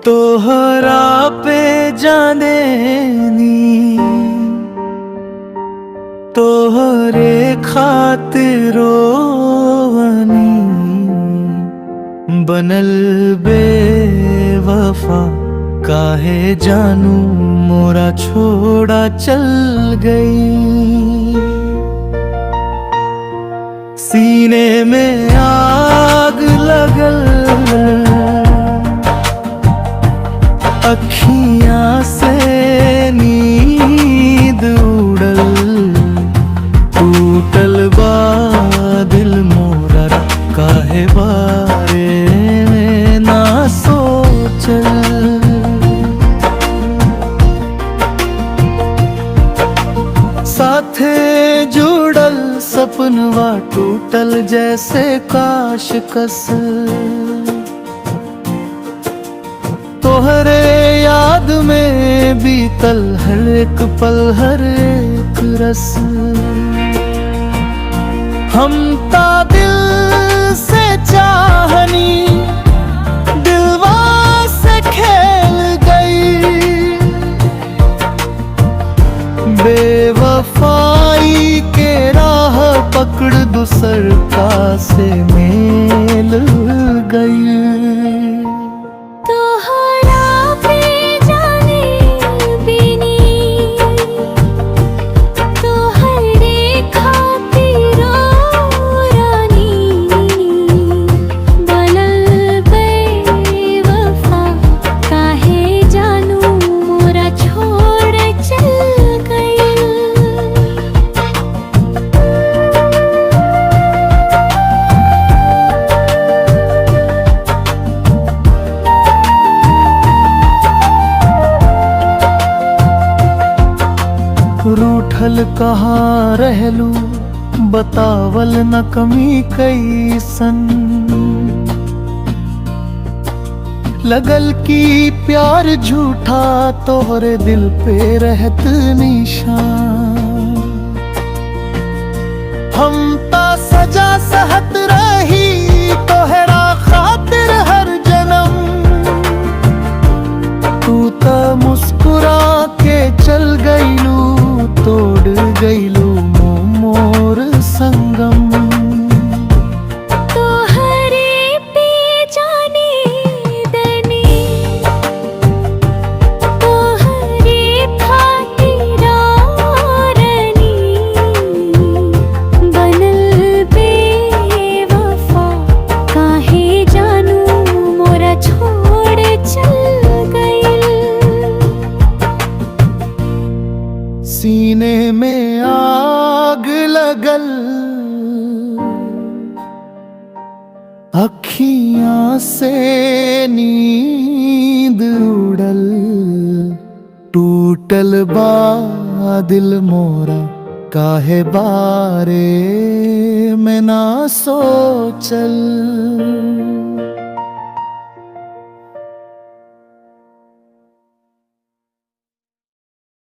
तोहरा पे जानेनी तोहरे खातिरोवनी बनल बेवफा काहे जानू मोरा छोड़ा चल गई। सीने में आग लगल अखियां से नींद उड़ल टूटल बा दिल मोरा काहे बारे में ना सोचल। साथे जुड़ल सपनवा टूटल जैसे काश कस तोहरे याद में बीतल हर एक पल हर एक रस। हम ता दिल से चाहनी दिलवा से खेल गई बेवफाई के राह पकड़ दूसर का से मेल गई। रूठल कहाँ रहलू बतावल न कमी कैसन लगल की प्यार झूठा तोहरे दिल पे रहत निशान। हम ता सजा सहत रही तोहरा खातिर हर जन्म तू ता मुस्कुरा के चल गईलू तोड़ गईलू मोर संगम। तोहरे पे जाने दनी तोहरे खातिरारनी बनल बेवफा काहे जानू मोरा छोड़ चल गई। सीने में आग लगल अखियां से नींद उड़ल टूटल बा दिल मोरा काहे बारे में ना सोचल।